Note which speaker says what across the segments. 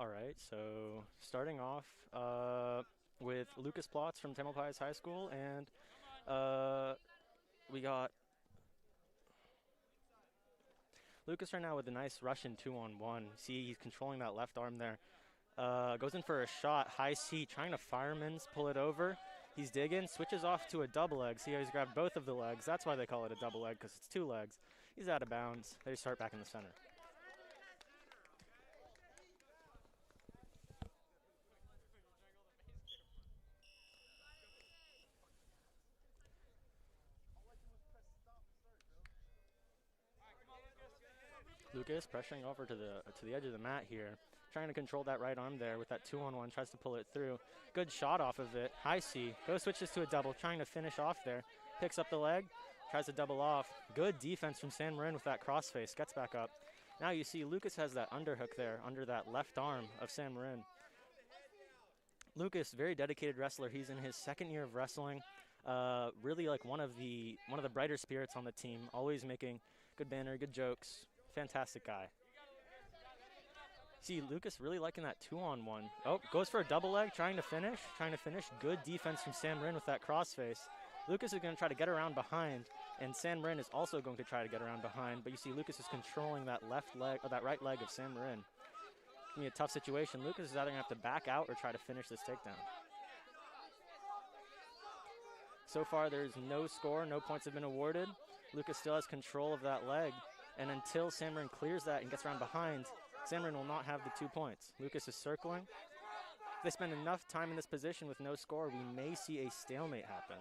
Speaker 1: All right, so starting off with Lucas Plotz from Tamalpais High School, and uh, we got Lucas right now with a nice Russian 2-on-1. See, he's controlling that left arm there. Goes in for a shot, high C, trying to fireman's pull it over. He's digging, switches off to a double leg. See how he's grabbed both of the legs. That's why they call it a double leg, because it's two legs. He's out of bounds. They start back in the center. Lucas pressuring over to the edge of the mat here, trying to control that right arm there with that 2-on-1, tries to pull it through. Good shot off of it. High C, goes switches to a double, trying to finish off there. Picks up the leg, tries to double off. Good defense from San Marin with that crossface, gets back up. Now you see Lucas has that underhook there under that left arm of San Marin. Lucas, very dedicated wrestler. He's in his second year of wrestling. Really like one of the brighter spirits on the team, always making good banner, good jokes. Fantastic guy. See, Lucas really liking that 2-on-1. Oh, goes for a double leg, trying to finish. Good defense from San Marin with that crossface. Lucas is going to try to get around behind, and San Marin is also going to try to get around behind, but you see Lucas is controlling that left leg, or that right leg of San Marin. It's going to be a tough situation. Lucas is either going to have to back out or try to finish this takedown. So far, there's no score, no points have been awarded. Lucas still has control of that leg. And until San Marin clears that and gets around behind, San Marin will not have the 2 points. Lucas is circling. If they spend enough time in this position with no score, we may see a stalemate happen.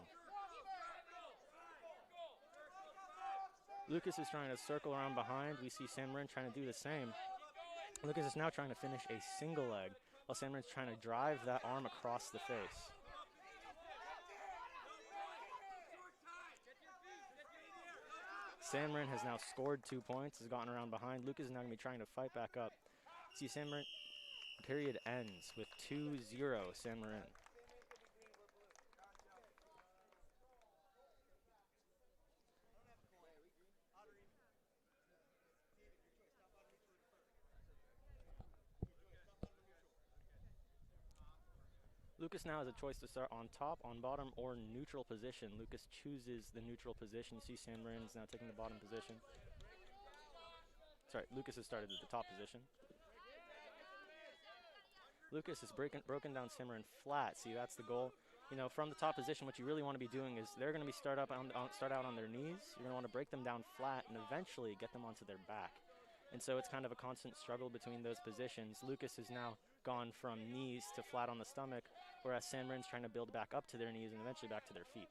Speaker 1: Lucas is trying to circle around behind. We see San Marin trying to do the same. Lucas is now trying to finish a single leg, while San Marin's trying to drive that arm across the face. San Marin has now scored 2 points, has gotten around behind. Lucas is now going to be trying to fight back up. See, San Marin period ends with 2-0 San Marin. Lucas now has a choice to start on top, on bottom, or neutral position. Lucas chooses the neutral position. You see San Marin is now taking the bottom position. Sorry, Lucas has started at the top position. Lucas has broken down San Marin flat. See, that's the goal. You know, from the top position, what you really want to be doing is they're going to be start out on their knees. You're going to want to break them down flat and eventually get them onto their back. And so it's kind of a constant struggle between those positions. Lucas has now gone from knees to flat on the stomach, whereas San Marin's trying to build back up to their knees and eventually back to their feet.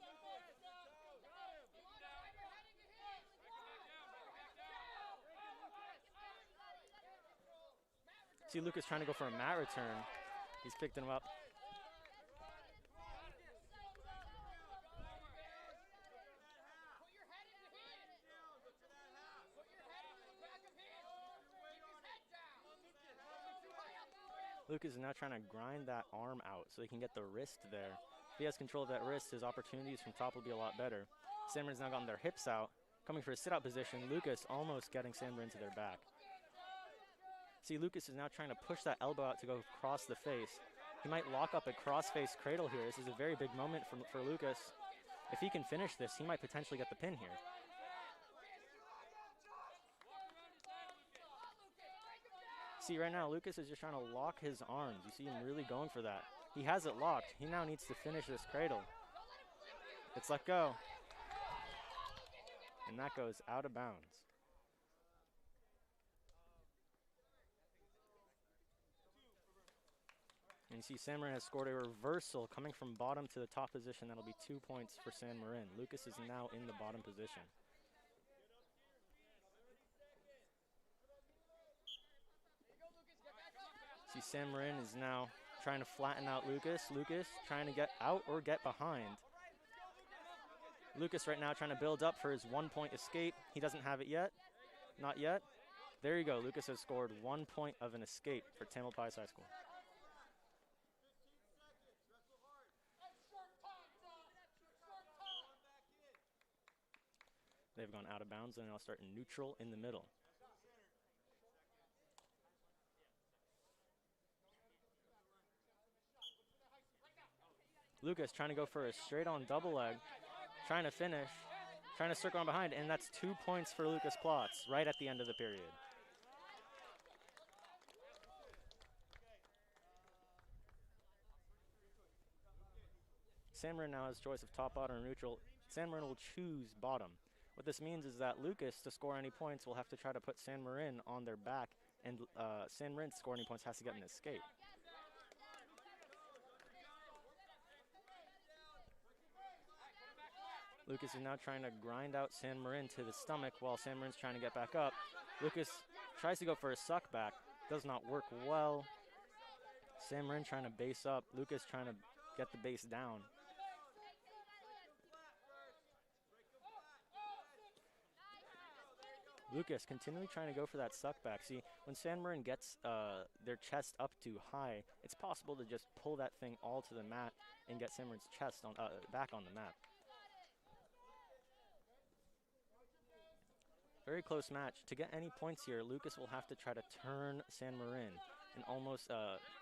Speaker 1: See Lucas trying to go for a mat return. He's picked him up. Lucas is now trying to grind that arm out so he can get the wrist there. If he has control of that wrist, his opportunities from top will be a lot better. San Marin's now gotten their hips out, coming for a sit-out position. Lucas almost getting San Marin to their back. See, Lucas is now trying to push that elbow out to go across the face. He might lock up a cross-face cradle here. This is a very big moment for Lucas. If he can finish this, he might potentially get the pin here. See, right now, Lucas is just trying to lock his arms. You see him really going for that. He has it locked. He now needs to finish this cradle. It's let go. And that goes out of bounds. And you see San Marin has scored a reversal coming from bottom to the top position. That'll be 2 points for San Marin. Lucas is now in the bottom position. See, San Marin is now trying to flatten out Lucas. Lucas trying to get out or get behind. Lucas right now trying to build up for his 1-point escape. He doesn't have it yet. Not yet. There you go. Lucas has scored 1 point of an escape for Tamalpais High School. They've gone out of bounds and I'll start neutral in the middle. Lucas trying to go for a straight-on double leg, trying to finish, trying to circle on behind, and that's 2 points for Lucas Plotz right at the end of the period. San Marin now has choice of top, bottom, or neutral. San Marin will choose bottom. What this means is that Lucas, to score any points, will have to try to put San Marin on their back, and San Marin to score any points has to get an escape. Lucas is now trying to grind out San Marin to the stomach while San Marin's trying to get back up. Lucas tries to go for a suck back, does not work well. San Marin trying to base up, Lucas trying to get the base down. Lucas continually trying to go for that suck back. See, when San Marin gets their chest up too high, it's possible to just pull that thing all to the mat and get San Marin's chest on back on the mat. Very close match. To get any points here, Lucas will have to try to turn San Marin and almost,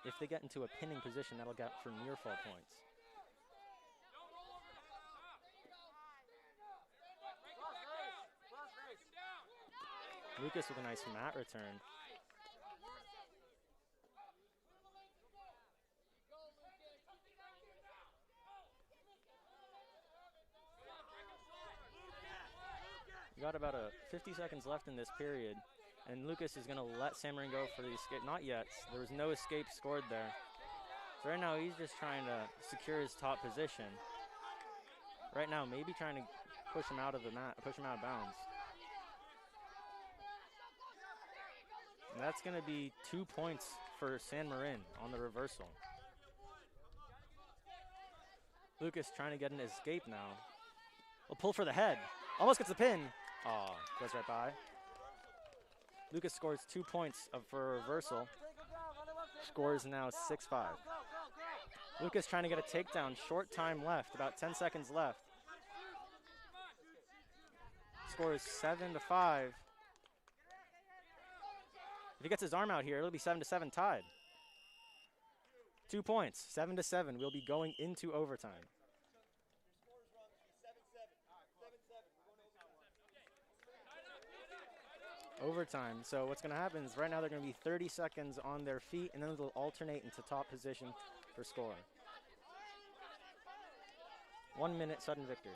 Speaker 1: if they get into a pinning position, that'll get for near fall points. Lucas with a nice mat return. We got about 50 seconds left in this period, and Lucas is going to let San Marin go for the escape. Not yet. There was no escape scored there. So right now he's just trying to secure his top position. Right now, maybe trying to push him out of the mat, push him out of bounds. And that's going to be 2 points for San Marin on the reversal. Lucas trying to get an escape now. Will pull for the head. Almost gets the pin. Oh, goes right by. Lucas scores 2 points for a reversal. Score is now 6-5. Lucas trying to get a takedown. Short time left, about 10 seconds left. Score is 7-5. If he gets his arm out here, it'll be 7-7 tied. 2 points, 7-7. We'll be going into overtime. Overtime. So what's going to happen is right now they're going to be 30 seconds on their feet, and then they'll alternate into top position for score. 1 minute sudden victory.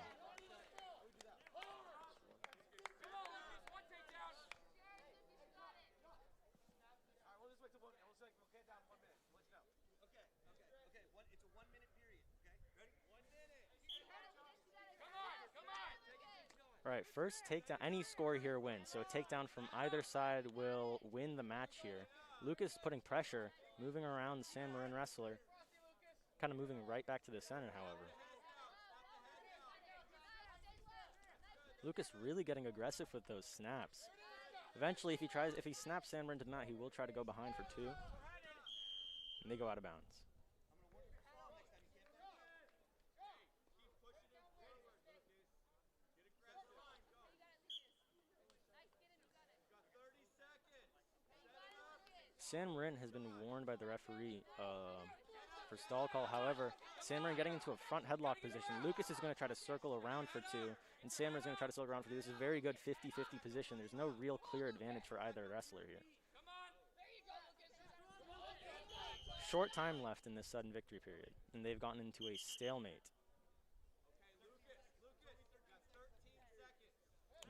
Speaker 1: All right, first takedown, any score here wins. So a takedown from either side will win the match here. Lucas putting pressure, moving around the San Marin wrestler, kind of moving right back to the center, however. Lucas really getting aggressive with those snaps. Eventually, if he snaps San Marin to the mat, he will try to go behind for 2. And they go out of bounds. San Marin has been warned by the referee for stall call. However, San Marin getting into a front headlock position. Lucas is going to try to circle around for 2, and San Marin is going to try to circle around for 2. This is a very good 50-50 position. There's no real clear advantage for either wrestler here. Short time left in this sudden victory period, and they've gotten into a stalemate.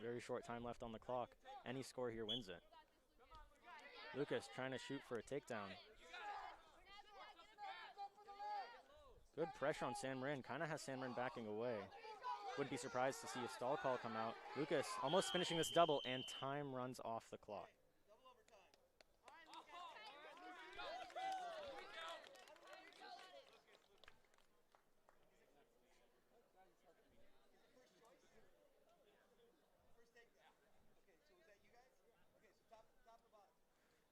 Speaker 1: Very short time left on the clock. Any score here wins it. Lucas trying to shoot for a takedown. Good pressure on San Marin. Kind of has San Marin backing away. Wouldn't be surprised to see a stall call come out. Lucas almost finishing this double, and time runs off the clock.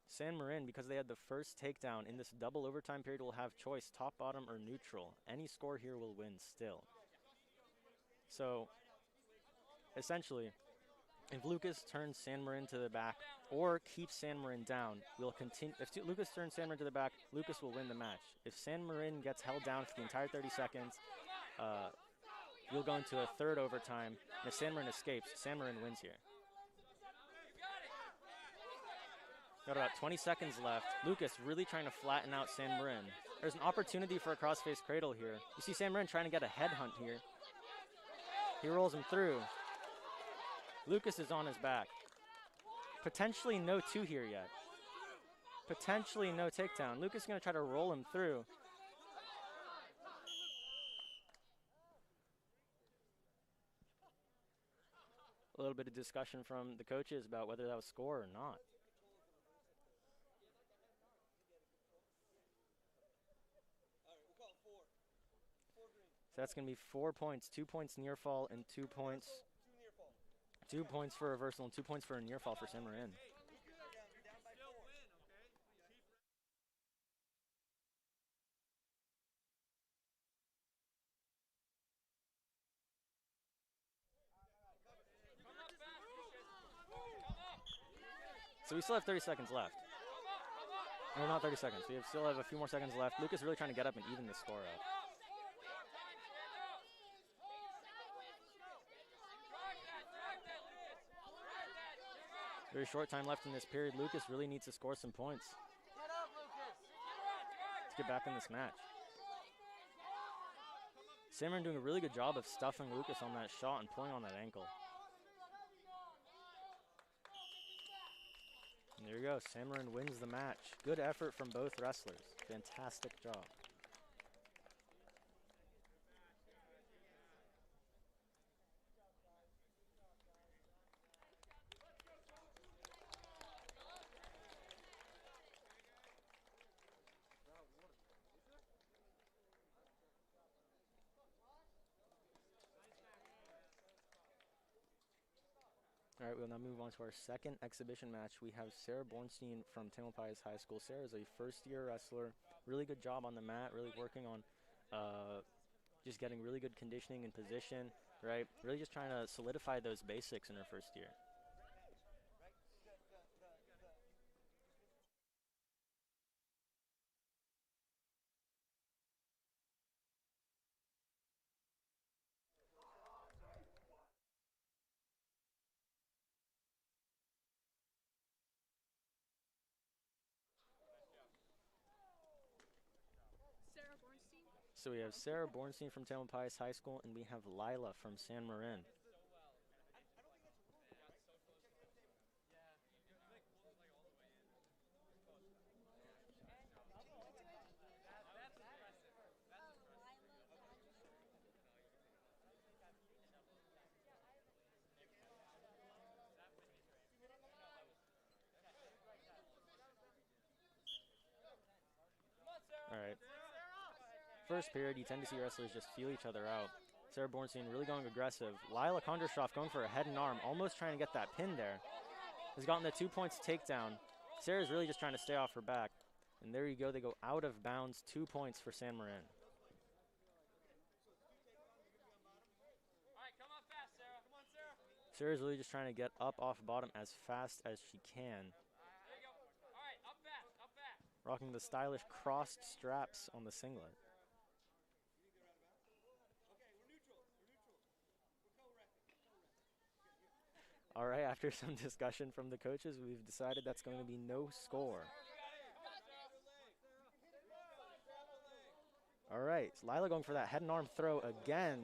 Speaker 1: San Marin, because they had the first takedown in this double overtime period, will have choice, top, bottom, or neutral. Any score here will win still. So, essentially, if Lucas turns San Marin to the back or keeps San Marin down, we'll continue. If Lucas turns San Marin to the back, Lucas will win the match. If San Marin gets held down for the entire 30 seconds, you'll go into a third overtime. And if San Marin escapes, San Marin wins here. Got about 20 seconds left. Lucas really trying to flatten out San Marin. There's an opportunity for a crossface cradle here. You see San Marin trying to get a headhunt here. He rolls him through. Lucas is on his back. Potentially no 2 here yet. Potentially no takedown. Lucas is going to try to roll him through. A little bit of discussion from the coaches about whether that was score or not. So that's going to be 4 points, 2 points near fall and 2 points. 2 points for reversal and 2 points for a near fall for San Marin. So we still have 30 seconds left. No, not 30 seconds. We still have a few more seconds left. Lucas really trying to get up and even the score up. Very short time left in this period. Lucas really needs to score some points to get back in this match. San Marin doing a really good job of stuffing Lucas on that shot and pulling on that ankle. And there you go, San Marin wins the match. Good effort from both wrestlers. Fantastic job. All right, we'll now move on to our second exhibition match. We have Sarah Bornstein from Tamalpais High School. Sarah is a first-year wrestler. Really good job on the mat, really working on just getting really good conditioning and position, right? Really just trying to solidify those basics in her first year. So we have Sarah Bornstein from Tamalpais High School, and we have Lila from San Marin. All right. First period, you tend to see wrestlers just feel each other out. Sarah Bornstein really going aggressive. Lila Kondrashov going for a head and arm, almost trying to get that pin there. Has gotten the 2 points takedown. Sarah's really just trying to stay off her back. And there you go, they go out of bounds, 2 points for San Marin. Sarah's really just trying to get up off bottom as fast as she can. Rocking the stylish crossed straps on the singlet. All right, after some discussion from the coaches, we've decided that's going to be no score. All right, so Lila going for that head and arm throw again.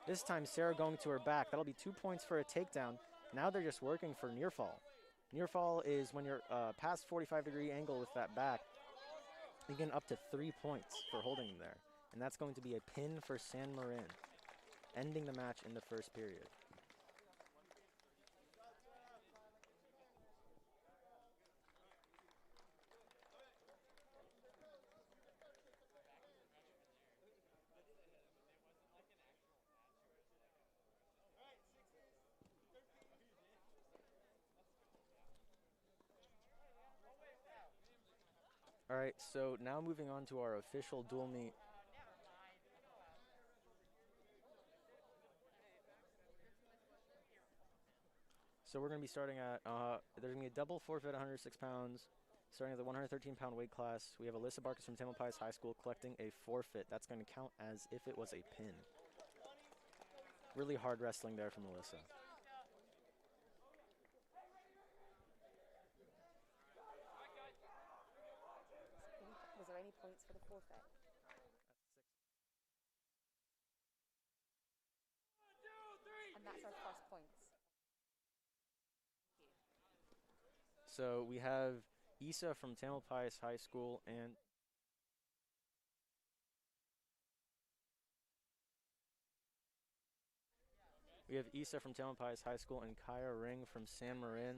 Speaker 1: This time Sarah going to her back. That'll be 2 points for a takedown. Now they're just working for near fall. Near fall is when you're past 45-degree angle with that back. You get up to 3 points for holding them there. And that's going to be a pin for San Marin, ending the match in the first period. All right, so now moving on to our official dual meet. So we're going to be starting at, there's going to be a double forfeit, 106 pounds, starting at the 113-pound weight class. We have Alyssa Barkas from Tamalpais High School collecting a forfeit. That's going to count as if it was a pin. Really hard wrestling there from Melissa.
Speaker 2: Was there any points for the forfeit? And that's our first points.
Speaker 1: So we have Issa from Tamalpais High School and High School and Kaya Ring from San Marin.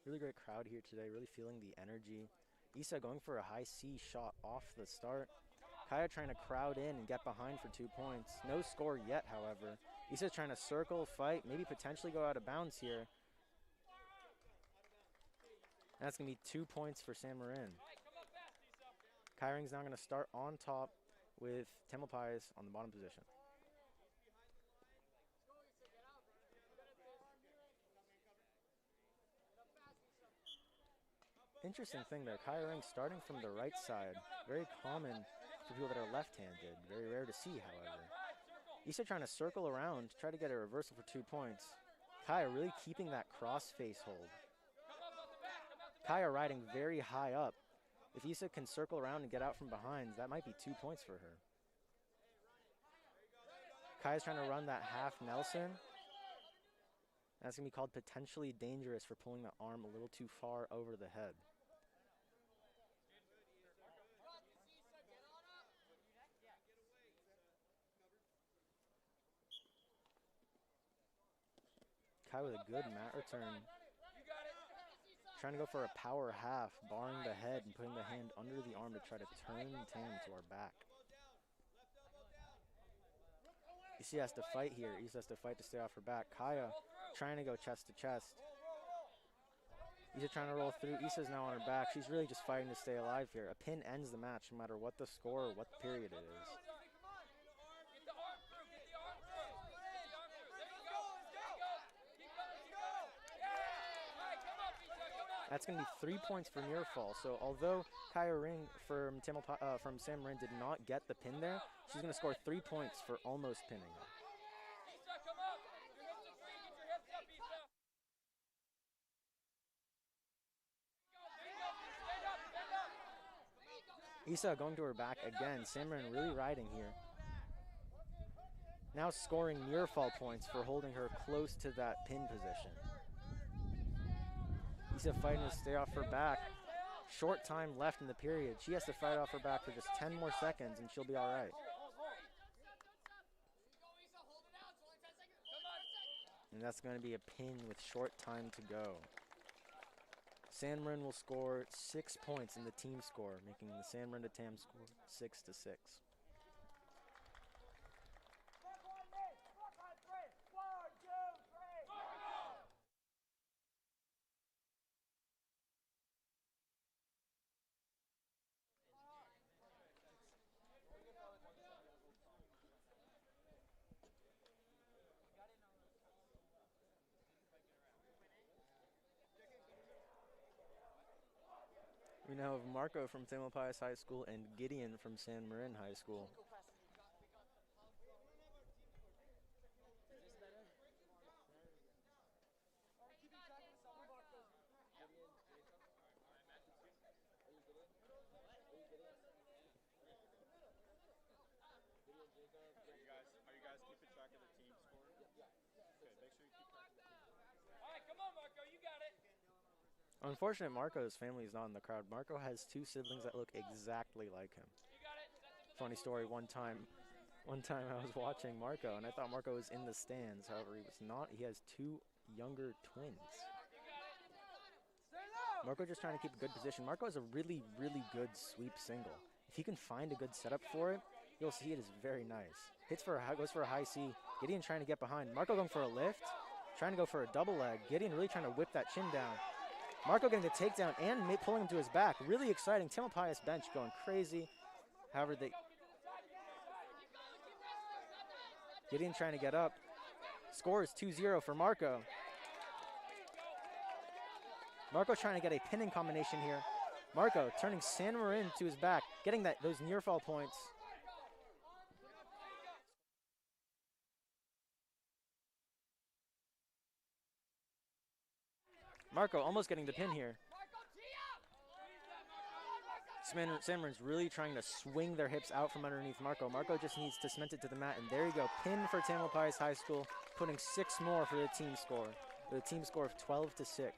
Speaker 1: Really great crowd here today, really feeling the energy. Issa going for a high C shot off the start. Kaya trying to crowd in and get behind for 2 points. No score yet, however. Issa's trying to circle, fight, maybe potentially go out of bounds here. And that's going to be 2 points for San Marin. Kaya Ring's now going to start on top with Tamalpais on the bottom position. Interesting thing there, Kaya Ring starting from the right side. Very common for people that are left-handed. Very rare to see, however. Issa trying to circle around, try to get a reversal for 2 points. Kaya really keeping that cross-face hold. Kaya riding very high up. If Issa can circle around and get out from behind, that might be 2 points for her. Kaya's trying to run that half Nelson. That's going to be called potentially dangerous for pulling the arm a little too far over the head. Kaya with a good mat return. Trying to go for a power half, barring the head and putting the hand under the arm to try to turn Tam to our back. Issa has to fight here. Issa has to fight to stay off her back. Kaya trying to go chest to chest. Issa trying to roll through. Issa's now on her back. She's really just fighting to stay alive here. A pin ends the match no matter what the score or what period it is. That's going to be 3 points for near fall. So although Kaya Ring from San Marin did not get the pin there, she's going to score 3 points for almost pinning her. Issa going to her back again. San Marin really riding here. Now scoring near fall points for holding her close to that pin position. Issa fighting to stay off her back. Short time left in the period. She has to fight off her back for just 10 more seconds and she'll be all right. And that's going to be a pin with short time to go. San Marin will score 6 points in the team score, making the San Marin to Tam score 6-6. We now have Marco from Tamalpais High School and Gideon from San Marin High School.
Speaker 3: Are you guys keeping track of the team score? Yeah. Okay, make sure you keep track of the team score. All right, come on, Marco, you got it.
Speaker 1: Unfortunately, Marco's family is not in the crowd. Marco has 2 siblings that look exactly like him. Funny story, one time I was watching Marco and I thought Marco was in the stands. However, he was not. He has 2 younger twins. Marco just trying to keep a good position. Marco has a really, really good sweep single. If he can find a good setup for it, you'll see it is very nice. Goes for a high C. Gideon trying to get behind. Marco going for a lift. Trying to go for a double leg. Gideon really trying to whip that chin down. Marco getting the takedown and pulling him to his back. Really exciting. Tamalpais bench going crazy. However, Gideon trying to get up. Score is 2-0 for Marco. Marco trying to get a pinning combination here. Marco turning San Marin to his back, getting those near fall points. Marco almost getting the pin here. San Marin's really trying to swing their hips out from underneath Marco. Marco just needs to cement it to the mat, and there you go. Pin for Tamalpais High School, putting 6 more for the team score. With a team score of 12-6.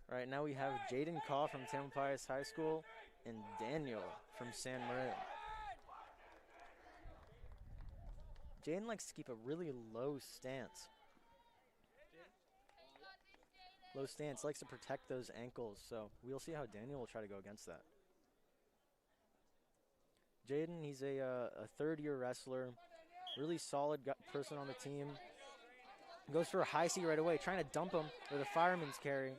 Speaker 1: All right, now we have Jaden Kaw from Tamalpais High School and Daniel from San Marin. Jaden likes to keep a really low stance. Low stance, likes to protect those ankles, so we'll see how Daniel will try to go against that. Jaden, he's a third-year wrestler, really solid person on the team. Goes for a high C right away, trying to dump him with a fireman's carry.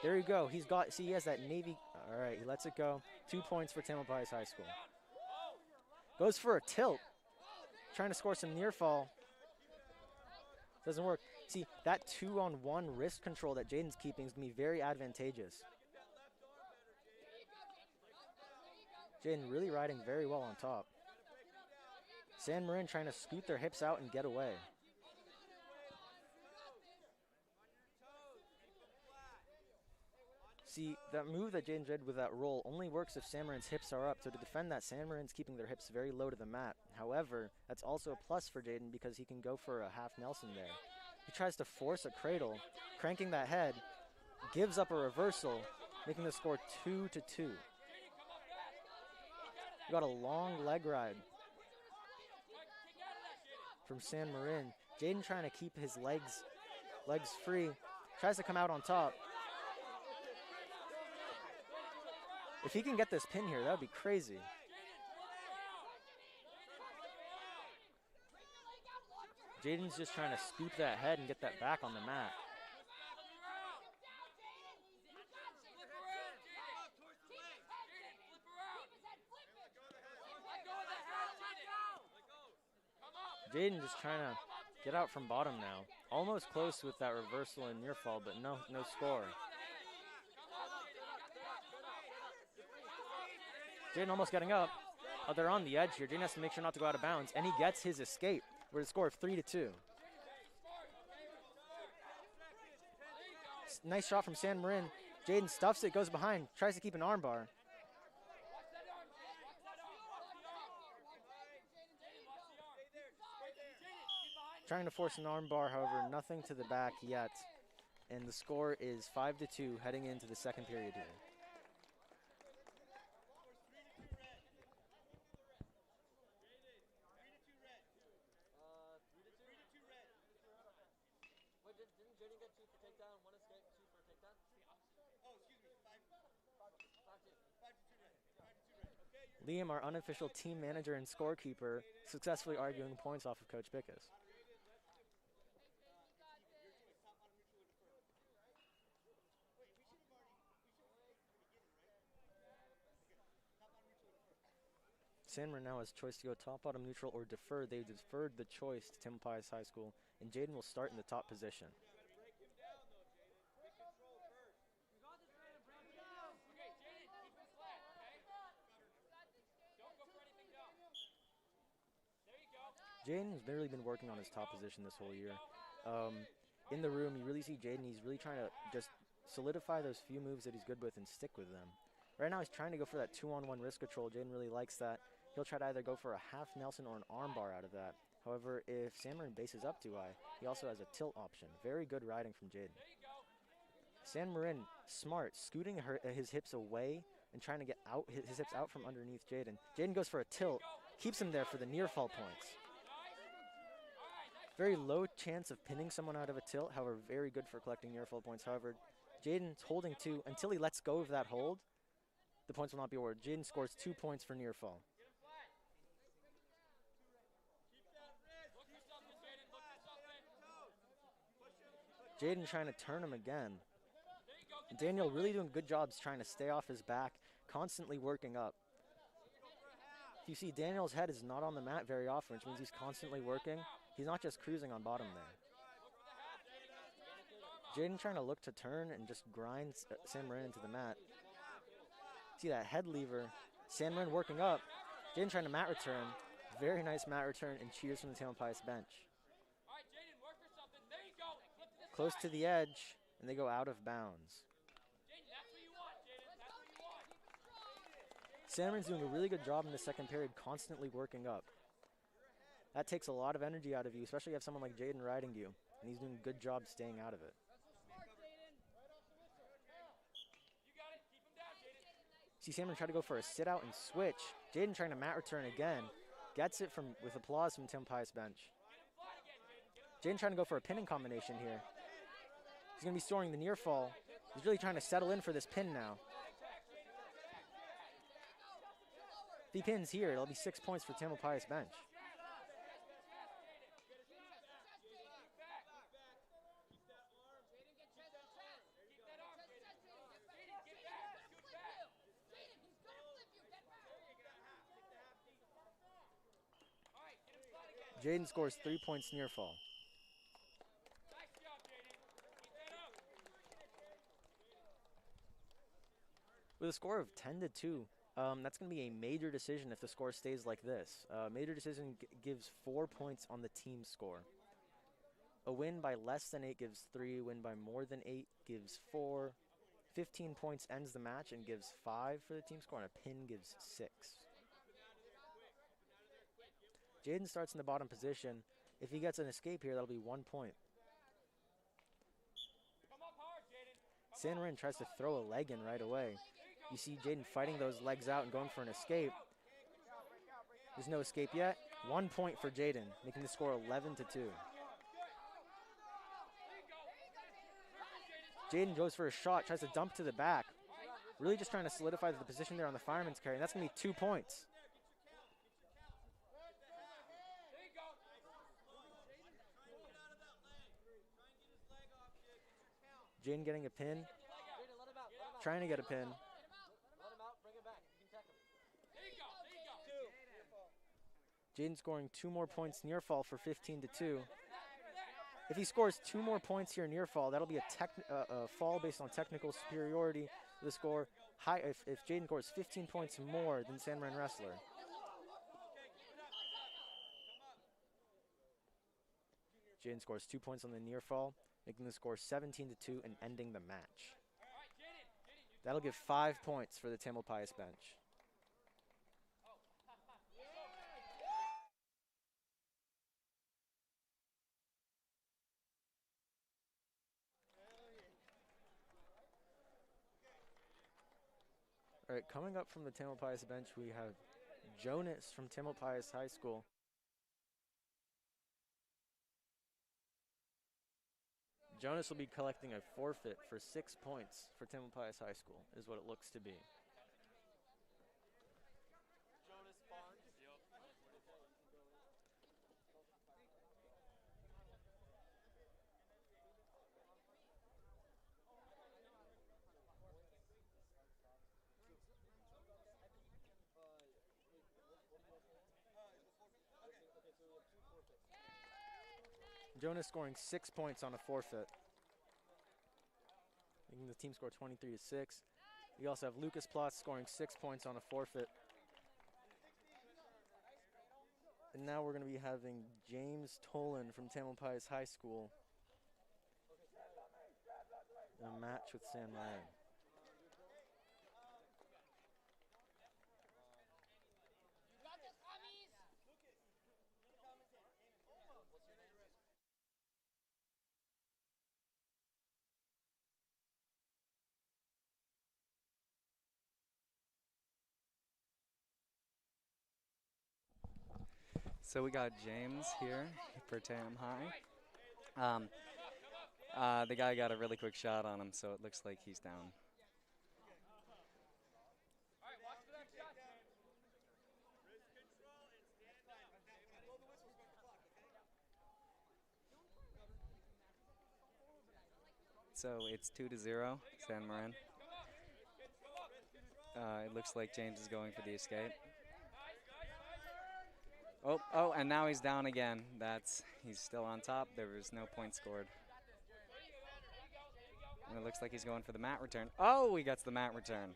Speaker 1: There you go. He has that Navy. All right, he lets it go. 2 points for Tamalpais High School. Goes for a tilt. Trying to score some near fall. Doesn't work. See, that 2-on-1 wrist control that Jaden's keeping is going to be very advantageous. Jaden really riding very well on top. San Marin trying to scoot their hips out and get away. See, that move that Jaden did with that roll only works if San Marin's hips are up. So to defend that, San Marin's keeping their hips very low to the mat. However, that's also a plus for Jaden because he can go for a half Nelson there. He tries to force a cradle, cranking that head, gives up a reversal, making the score 2-2. We got a long leg ride from San Marin. Jaden trying to keep his legs free, tries to come out on top. If he can get this pin here, that would be crazy. Jaden's just trying to scoop that head and get that back on the mat. Jaden just trying to get out from bottom now. Almost close with that reversal and near fall, but no score. Jaden almost getting up. Oh, they're on the edge here. Jaden has to make sure not to go out of bounds, and he gets his escape with a score of 3-2. Nice shot from San Marin. Jaden stuffs it, goes behind, tries to keep an armbar. Trying to force an armbar, however, nothing to the back yet. And the score is 5-2 heading into the second period here. Liam, our unofficial team manager and scorekeeper, successfully arguing points off of Coach Pickus. San Marin now has choice to go top, bottom, neutral, or defer. They deferred the choice to Tamalpais High School, and Jaden will start in the top position. Jaden's really been working on his top position this whole year. In the room, you really see Jaden, he's really trying to just solidify those few moves that he's good with and stick with them. Right now, he's trying to go for that 2-on-1 wrist control. Jaden really likes that. He'll try to either go for a half Nelson or an armbar out of that. However, if San Marin bases up too high, he also has a tilt option. Very good riding from Jaden. San Marin, smart, scooting his hips away and trying to get out his hips out from underneath Jaden. Jaden goes for a tilt, keeps him there for the near fall points. Very low chance of pinning someone out of a tilt, however, very good for collecting near fall points. However, Jaden's holding 2 until he lets go of that hold. The points will not be awarded. Jaden scores 2 points for near fall. Jaden trying to turn him again. Daniel really doing good jobs trying to stay off his back, constantly working up. If you see, Daniel's head is not on the mat very often, which means he's constantly working. He's not just cruising on bottom there. Jaden trying to look to turn and just grind San Marin into the mat. See that head lever. San Marin working up. Jaden trying to mat return. Very nice mat return and cheers from the Tamalpais bench. Close to the edge, and they go out of bounds. San Marin's doing a really good job in the second period, constantly working up. That takes a lot of energy out of you, especially if you have someone like Jaden riding you, and he's doing a good job staying out of it. See San Marin try to go for a sit out and switch. Jaden trying to mat return again. Gets it with applause from Tamalpais bench. Jaden trying to go for a pinning combination here. He's going to be storing the near fall. He's really trying to settle in for this pin now. If he pins here, it'll be 6 points for Tamalpais bench. Jaden scores 3 points near fall. With a score of 10-2, that's going to be a major decision if the score stays like this. Major decision gives 4 points on the team score. A win by less than 8 gives 3. A win by more than 8 gives 4. 15 points ends the match and gives 5 for the team score, and a pin gives 6. Jaden starts in the bottom position. If he gets an escape here, that'll be 1 point. San Marin tries to throw a leg in right away. You see Jaden fighting those legs out and going for an escape. There's no escape yet. 1 point for Jaden, making the score 11-2. Jaden goes for a shot, tries to dump to the back. Really just trying to solidify the position there on the fireman's carry, and that's going to be 2 points. Jaden getting a pin. Trying to get a pin. Jaden scoring 2 more points near fall for 15-2. If he scores 2 more points here near fall, that'll be a fall based on technical superiority. The score high if Jaden scores 15 points more than San Marin wrestler. Jaden scores 2 points on the near fall, making the score 17-2 and ending the match. That'll give 5 points for the Tamalpais bench. All right, coming up from the Tamalpais bench, we have Jonas from Tamalpais High School. Jonas will be collecting a forfeit for 6 points for Tamalpais High School, is what it looks to be. Jonas scoring 6 points on a forfeit, making the team score 23-6. We also have Lucas Plotz scoring 6 points on a forfeit. And now we're going to be having James Tolan from Tamalpais High School in a match with San Marin.
Speaker 4: So we got James here for Tam High. The guy got a really quick shot on him, so it looks like he's down. So it's 2-0, San Marin. It looks like James is going for the escape. Oh, and now he's down again. He's still on top. There was no point scored. And it looks like he's going for the mat return. Oh, he gets the mat return.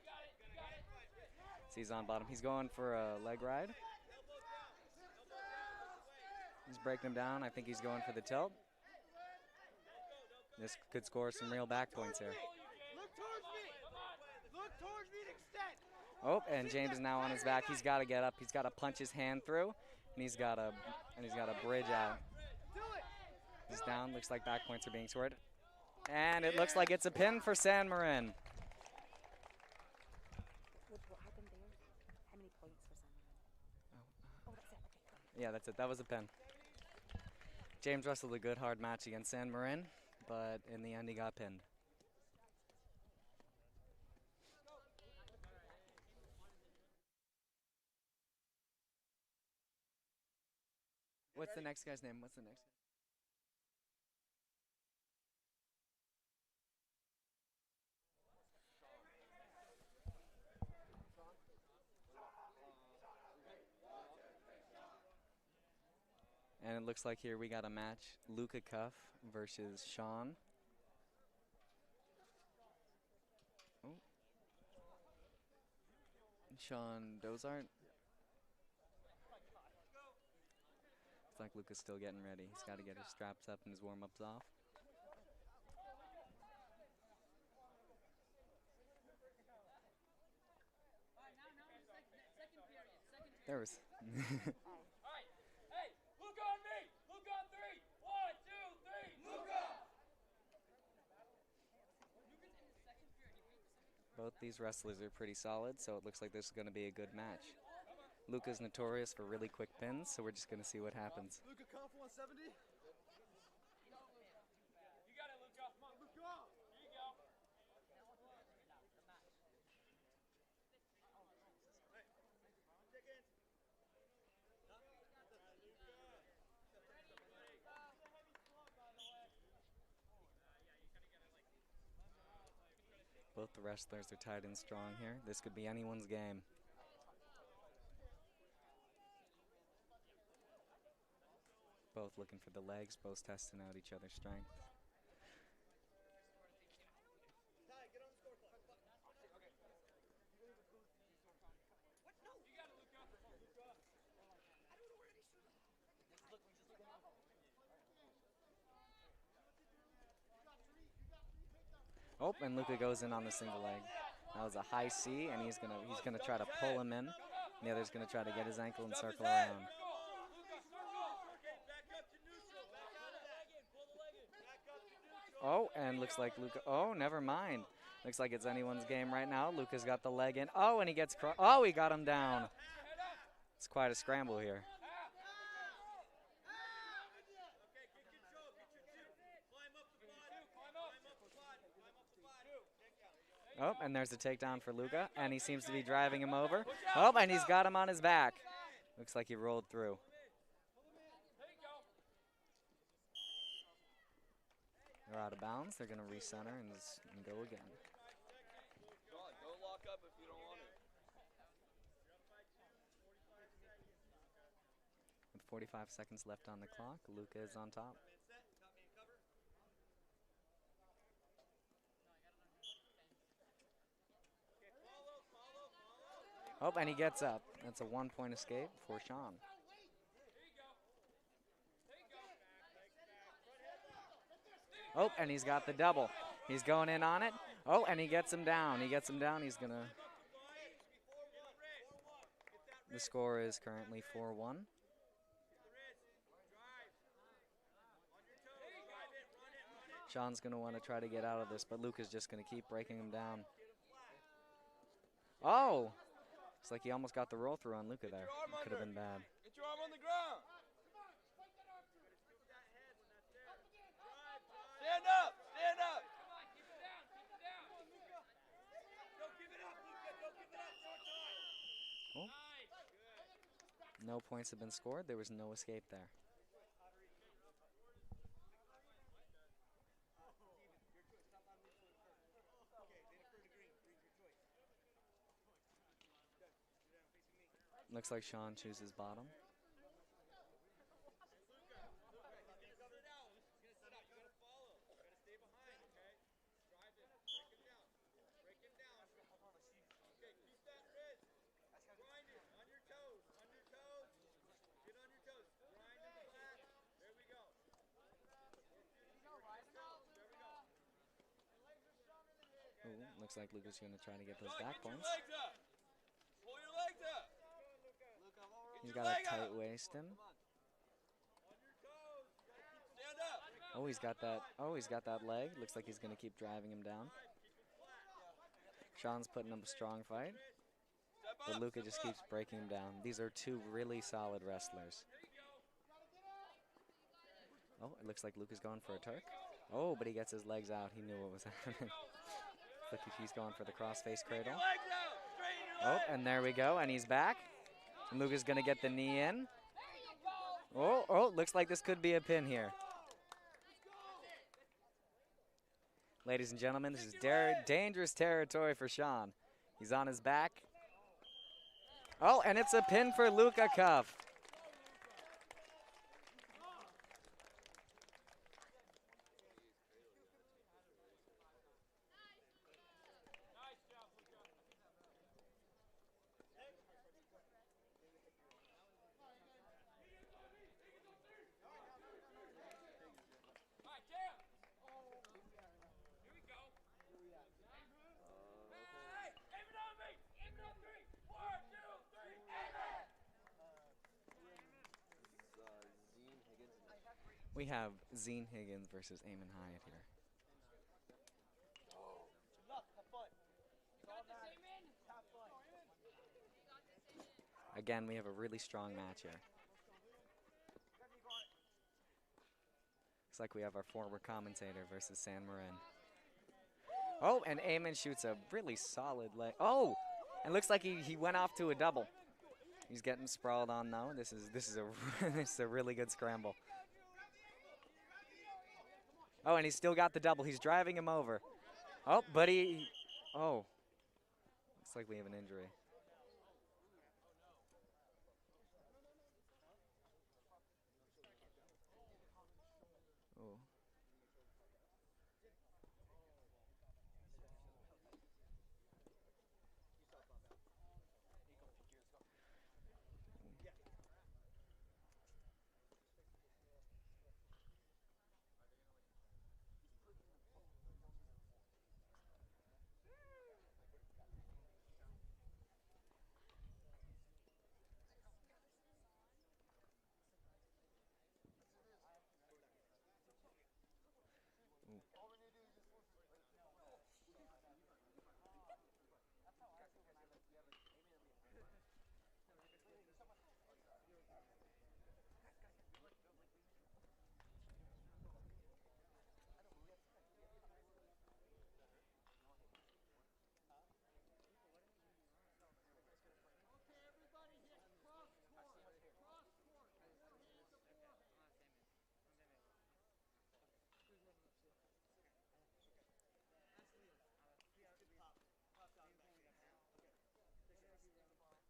Speaker 4: So he's on bottom. He's going for a leg ride. He's breaking him down. I think he's going for the tilt. This could score some real back points here.
Speaker 3: Look towards me. Look towards me and extend.
Speaker 4: Oh, and James is now on his back. He's got to get up. He's got to punch his hand through, and he's got to bridge out. He's down. Looks like back points are being scored, and it looks like it's a pin for San Marin.
Speaker 2: What happened there? How many points for San Marin? Oh, that's it. Okay.
Speaker 4: Yeah, that's it. That was a pin. James wrestled a good, hard match against San Marin, but in the end, he got pinned. What's the next guy's name? What's the next? And it looks like here we got a match, Luca Cuff versus Sean. Oh. Sean Dozart. It's like Luca's still getting ready. He's got to get his straps up and his warm-ups off. There was. Both these wrestlers are pretty solid, so it looks like this is going to be a good match. Luca's notorious for really quick pins, so we're just going to see what happens.
Speaker 3: Luca, come for 170. You got it, Luca. Come on, Luca. Here you go.
Speaker 4: Both the wrestlers are tight and strong here. This could be anyone's game. Both looking for the legs, both testing out each other's strength. Oh, and Luca goes in on the single leg. That was a high C, and he's gonna try to pull him in. The other's gonna try to get his ankle and circle around. Oh, and looks like Luca. Oh, never mind. Looks like it's anyone's game right now. Luca's got the leg in. Oh, and he gets. Oh, he got him down. It's quite a scramble here. Oh, and there's a takedown for Luca, and he seems to be driving him over. Oh, and he's got him on his back. Looks like he rolled through. They're out of bounds. They're going to recenter and go again.
Speaker 3: Don't lock up if you don't want it.
Speaker 4: With 45 seconds left on the clock, Luca is on top. Oh, and he gets up. That's a 1-point escape for Sean. Oh, and he's got the double. He's going in on it. Oh, and he gets him down. He gets him down. He's going to... The score is currently 4-1. Sean's going to want to try to get out of this, but Luca's just going to keep breaking him down. Oh! Looks like he almost got the roll through on Luca there. Could have been bad.
Speaker 3: Get your arm on the ground. Stand up! Stand up! Come on, keep it down, keep it down. Don't give it up, Luca. Don't give it up. Short time.
Speaker 4: Oh. No points have been scored. There was no escape there. Looks like Sean chooses bottom. Ooh, looks like Luca's going to try to get those back points.
Speaker 3: Pull your legs up.
Speaker 4: He's got a tight waist in.
Speaker 3: Stand up.
Speaker 4: Oh, he's got that. Oh, he's got that leg. Looks like he's going to keep driving him down. Sean's putting up a strong fight, but Luca just keeps breaking him down. These are two really solid wrestlers. Oh, it looks like Luca's going for a Turk. Oh, but he gets his legs out. He knew what was happening. Look, if he's going for the crossface cradle. Oh, and there we go, and he's back. And Luca's going to get the knee in. Oh, looks like this could be a pin here. Ladies and gentlemen, this is dangerous territory for Sean. He's on his back. Oh, and it's a pin for Luca Cuff. We have Zine Higgins versus Eamon Hyatt here. Again, we have a really strong match here. Looks like we have our former commentator versus San Marin. Oh, and Eamon shoots a really solid leg. Oh, and looks like he went off to a double. He's getting sprawled on though. This is this is a really good scramble. Oh, and he's still got the double. He's driving him over. Oh, but oh. Looks like we have an injury. Oh.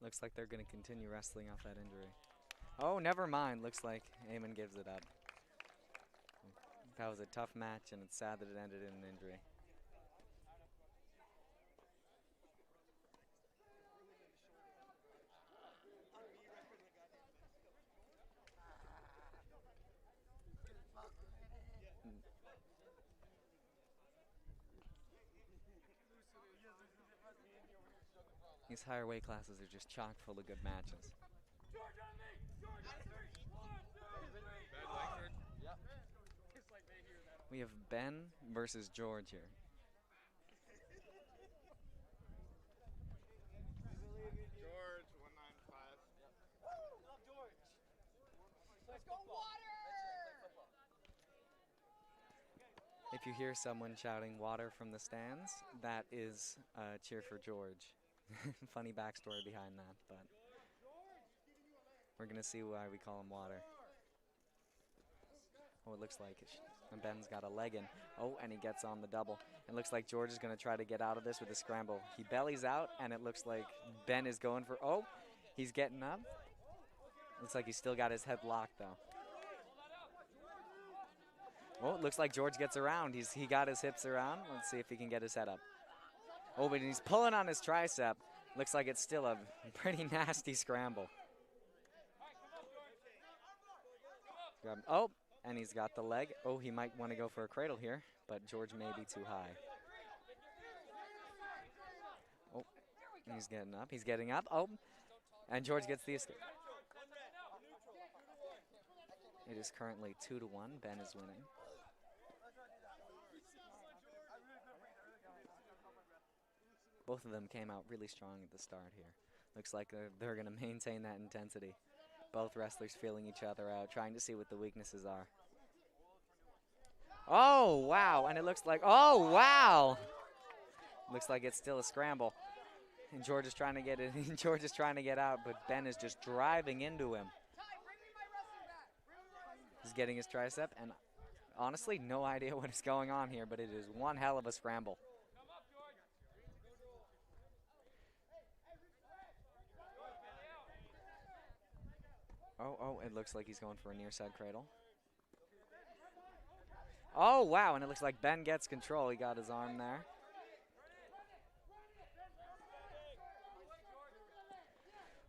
Speaker 4: Looks like they're going to continue wrestling off that injury. Oh, never mind. Looks like Eamon gives it up. That was a tough match, and it's sad that it ended in an injury. These higher weight classes are just chock full of good matches. We have Ben versus George here.
Speaker 3: George, 195. Love George. Let's go water!
Speaker 4: If you hear someone shouting water from the stands, that is a cheer for George. Funny backstory behind that, but we're going to see why we call him water. Oh, it looks like and Ben's got a leg in. Oh, and he gets on the double. It looks like George is going to try to get out of this with a scramble. He bellies out, and it looks like Ben is going for, oh, he's getting up. Looks like he's still got his head locked, though. Oh, it looks like George gets around. He got his hips around. Let's see if he can get his head up. Oh, but he's pulling on his tricep. Looks like it's still a pretty nasty scramble. Oh, and he's got the leg. Oh, he might want to go for a cradle here, but George may be too high. Oh, and he's getting up. He's getting up. Oh, and George gets the escape. It is currently 2-1. Ben is winning. Both of them came out really strong at the start here. Looks like they're going to maintain that intensity. Both wrestlers feeling each other out, trying to see what the weaknesses are. Oh, wow. And it looks like, oh, wow. Looks like it's still a scramble. And George is trying to get it. George is trying to get out, but Ben is just driving into him. He's getting his tricep, and honestly, no idea what is going on here, but it is one hell of a scramble. Oh, it looks like he's going for a near side cradle. Oh, wow, and it looks like Ben gets control. He got his arm there.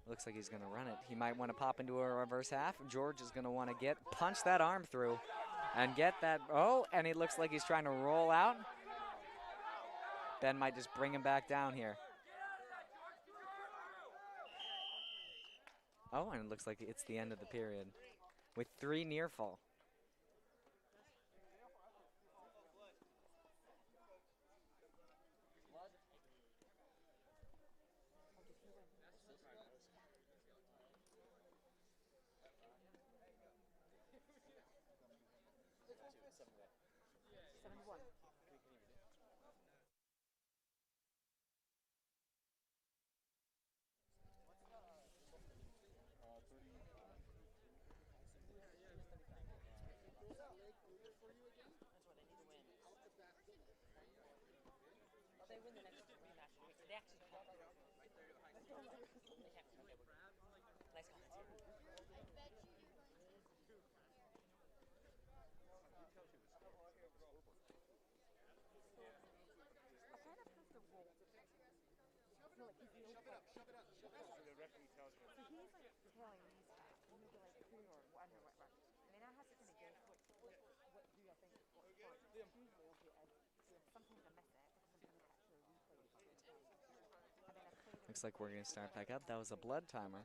Speaker 4: Looks like he's going to run it. He might want to pop into a reverse half. George is going to want to punch that arm through and get that. Oh, and it looks like he's trying to roll out. Ben might just bring him back down here. Oh, and it looks like it's the end of the period with 3 near fall. Looks like we're going to start back up. That was a blood timer.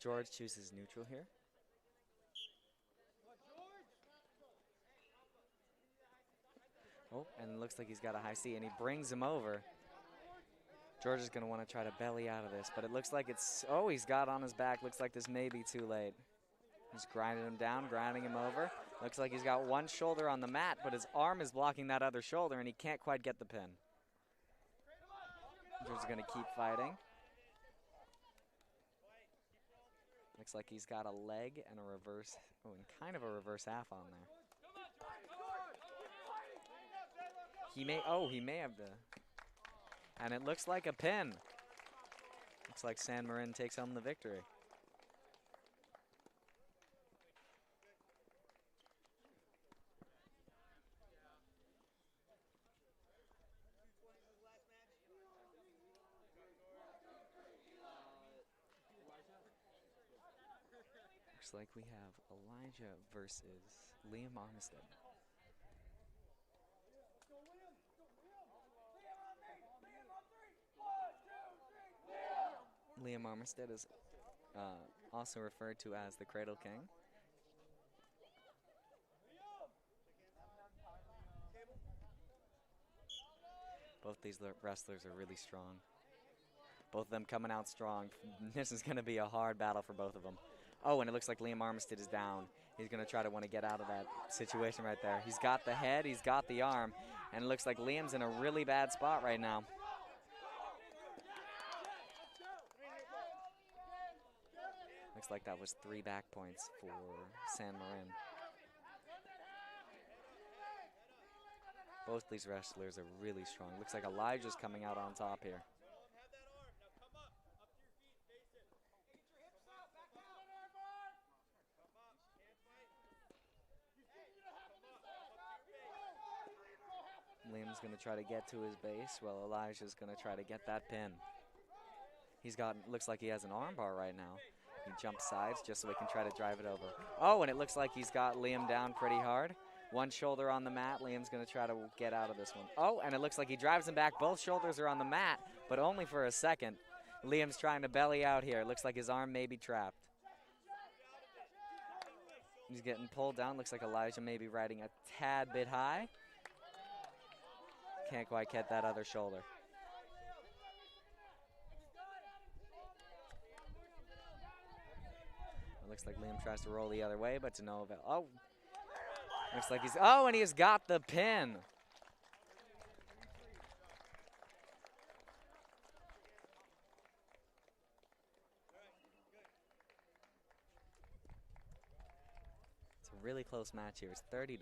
Speaker 4: George chooses neutral here. Oh, and it looks like he's got a high C, and he brings him over. George is going to want to try to belly out of this, but it looks like it's, oh, he's got on his back. Looks like this may be too late. He's grinding him down, grinding him over. Looks like he's got one shoulder on the mat, but his arm is blocking that other shoulder, and he can't quite get the pin. George is going to keep fighting. Looks like he's got a leg and a reverse, oh, and kind of a reverse half on there. He may have the, and it looks like a pin. Looks like San Marin takes home the victory. Looks like we have Elijah versus Liam Armistead. Liam Armistead is also referred to as the Cradle King. Both these wrestlers are really strong. Both of them coming out strong. This is going to be a hard battle for both of them. Oh, and it looks like Liam Armistead is down. He's going to try to want to get out of that situation right there. He's got the head, he's got the arm, and it looks like Liam's in a really bad spot right now. Looks like that was 3 back points for San Marin. Both these wrestlers are really strong. Looks like Elijah's coming out on top here. Liam's going to try to get to his base, while Elijah's going to try to get that pin. He's got, looks like he has an arm bar right now. He jumps sides just so he can try to drive it over. Oh, and it looks like he's got Liam down pretty hard. One shoulder on the mat. Liam's going to try to get out of this one. Oh, and it looks like he drives him back. Both shoulders are on the mat, but only for a second. Liam's trying to belly out here. Looks like his arm may be trapped. He's getting pulled down. Looks like Elijah may be riding a tad bit high. Can't quite get that other shoulder. It looks like Liam tries to roll the other way, but to no avail. Oh, looks like he's, oh, and he has got the pin. It's a really close match here. It's 30-35.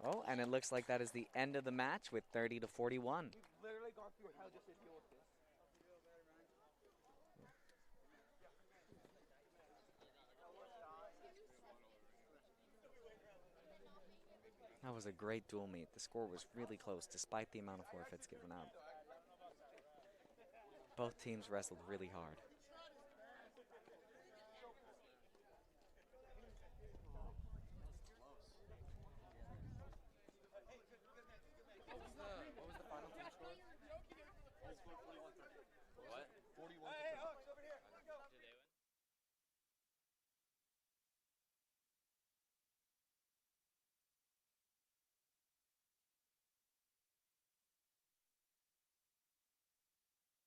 Speaker 4: Oh, and it looks like that is the end of the match with 30-41.
Speaker 3: We've literally gone through hell just to deal with this.
Speaker 4: That was a great dual meet. The score was really close despite the amount of forfeits given out. Both teams wrestled really hard.